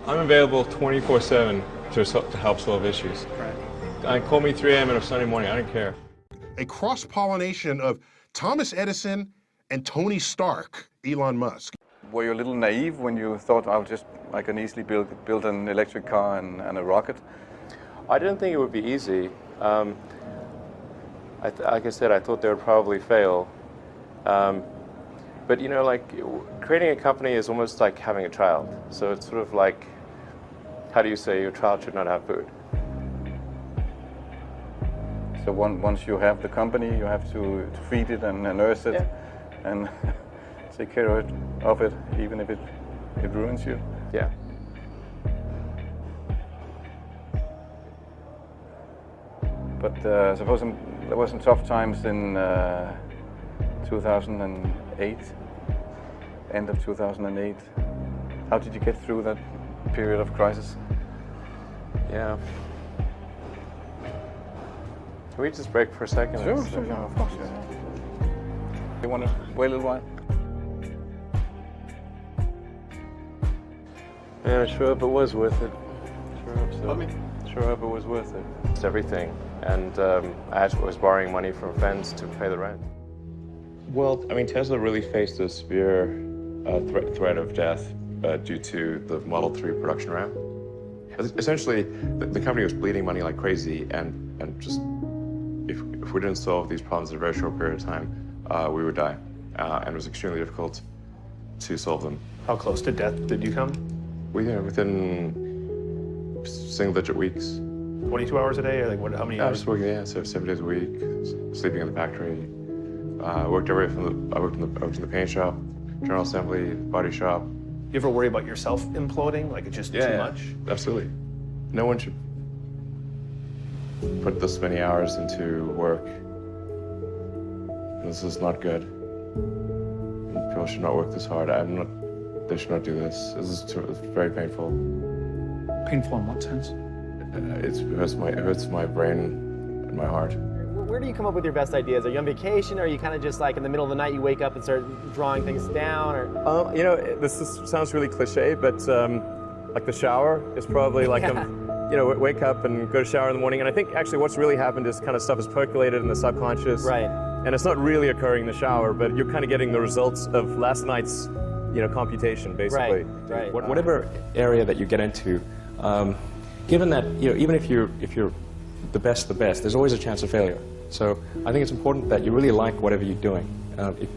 I'm available 24/7 to help solve issues. Right. Call me 3 a.m. on a Sunday morning, I don't care. A cross-pollination of Thomas Edison and Tony Stark, Elon Musk. Were you a little naive when you thought I can easily build an electric car and a rocket? I didn't think it would be easy. Like I said, I thought they would probably fail. But you know, like creating a company is almost like having a child. So it's sort of like, how do you say your child should not have food? So once you have the company, you have to feed it and nurse it, and take care of it, even if it ruins you. Yeah. But suppose there were some tough times in 2008, end of 2008. How did you get through that period of crisis? Yeah. Can we just break for a second? Sure, of course. You want to wait a little while? Yeah, I sure hope it was worth it. Sure hope so. Sure hope it was worth it. It's everything. And I was borrowing money from friends to pay the rent. Well, I mean, Tesla really faced a severe threat of death due to the Model 3 production ramp. Essentially, the company was bleeding money like crazy, and just if we didn't solve these problems in a very short period of time, we would die. And it was extremely difficult to solve them. How close to death did you come? Within single-digit weeks. 22 hours a day, or like what? How many I hours? was working, so 7 days a week, sleeping in the factory. I worked in the paint shop, general assembly, body shop. You ever worry about yourself imploding? Like it's just too much? Absolutely. No one should put this many hours into work. This is not good. People should not work this hard. They should not do this. It's very painful. Painful in what sense? It hurts my brain and my heart. Where do you come up with your best ideas? Are you on vacation, or are you kind of just like in the middle of the night you wake up and start drawing things down? Or you know, sounds really cliche, but like the shower is probably like you know, wake up and go to shower in the morning. And I think actually what's really happened is kind of stuff is percolated in the subconscious. Right. And it's not really occurring in the shower, but you're kind of getting the results of last night's, you know, computation, basically. Right. Whatever area that you get into, given that, you know, even if you're the best, there's always a chance of failure. So I think it's important that you really like whatever you're doing.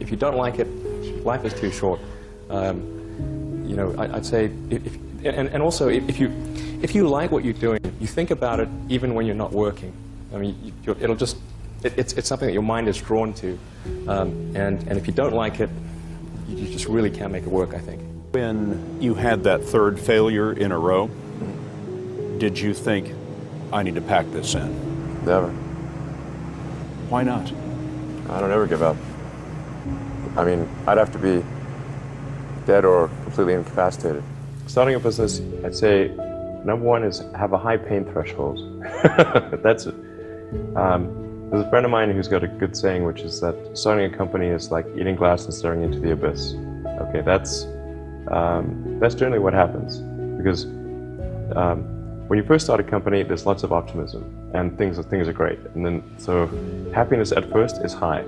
If you don't like it, life is too short. You know, I'd say, and also if you like what you're doing, you think about it even when you're not working. I mean, it's something that your mind is drawn to, and if you don't like it, you just really can't make it work, I think. When you had that third failure in a row, did you think, I need to pack this in? Never. Why not? I don't ever give up. I mean, I'd have to be dead or completely incapacitated. Starting a business, I'd say, number one is have a high pain threshold. That's it. There's a friend of mine who's got a good saying, which is that starting a company is like eating glass and staring into the abyss. Okay, that's generally what happens, because when you first start a company, there's lots of optimism and things are great, and then so happiness at first is high.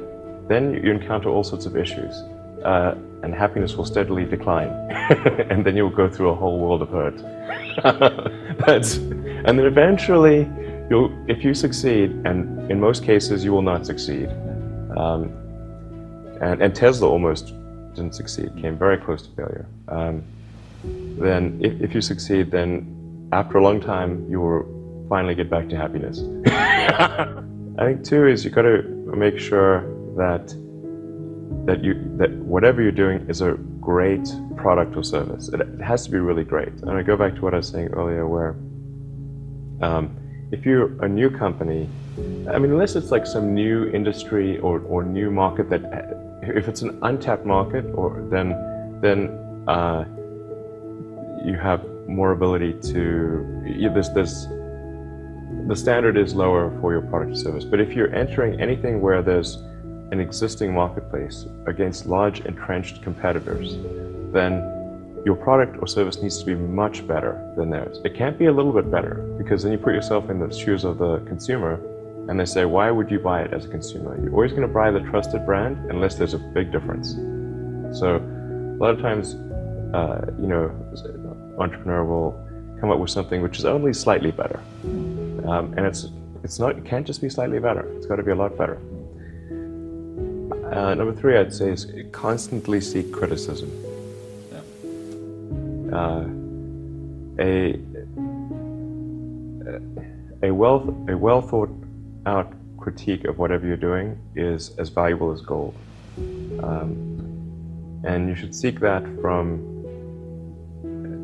Then you encounter all sorts of issues, and happiness will steadily decline, and then you'll go through a whole world of hurt. And then eventually, if you succeed, and in most cases you will not succeed, and Tesla almost didn't succeed, came very close to failure. Then if you succeed, then after a long time you will finally get back to happiness. I think too is you've got to make sure that whatever you're doing is a great product or service. It has to be really great. And I go back to what I was saying earlier, where if you're a new company, I mean, unless it's like some new industry or new market that, if it's an untapped market, or then you have more ability to, the standard is lower for your product or service. But if you're entering anything where there's an existing marketplace against large entrenched competitors, then your product or service needs to be much better than theirs. It can't be a little bit better, because then you put yourself in the shoes of the consumer and they say, why would you buy it as a consumer? You're always going to buy the trusted brand unless there's a big difference. So a lot of times, you know, an entrepreneur will come up with something which is only slightly better. And it can't just be slightly better. It's got to be a lot better. Number 3, I'd say, is constantly seek criticism. A well thought out critique of whatever you're doing is as valuable as gold. And you should seek that from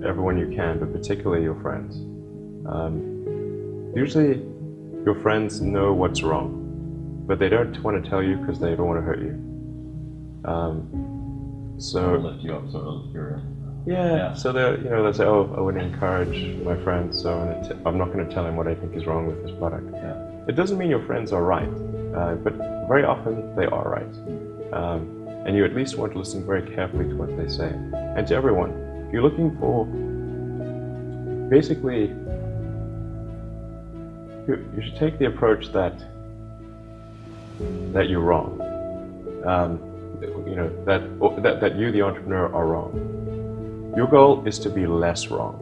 everyone you can, but particularly your friends. Usually your friends know what's wrong, but they don't want to tell you because they don't want to hurt you. So lift you up, sort of. yeah. So they'll say, oh, I wouldn't encourage my friend, so I'm not going to tell him what I think is wrong with this product. Yeah. It doesn't mean your friends are right, but very often they are right. And you at least want to listen very carefully to what they say. And to everyone, if you're looking for, basically, you should take the approach that you're wrong. You know, that you, the entrepreneur, are wrong. Your goal is to be less wrong.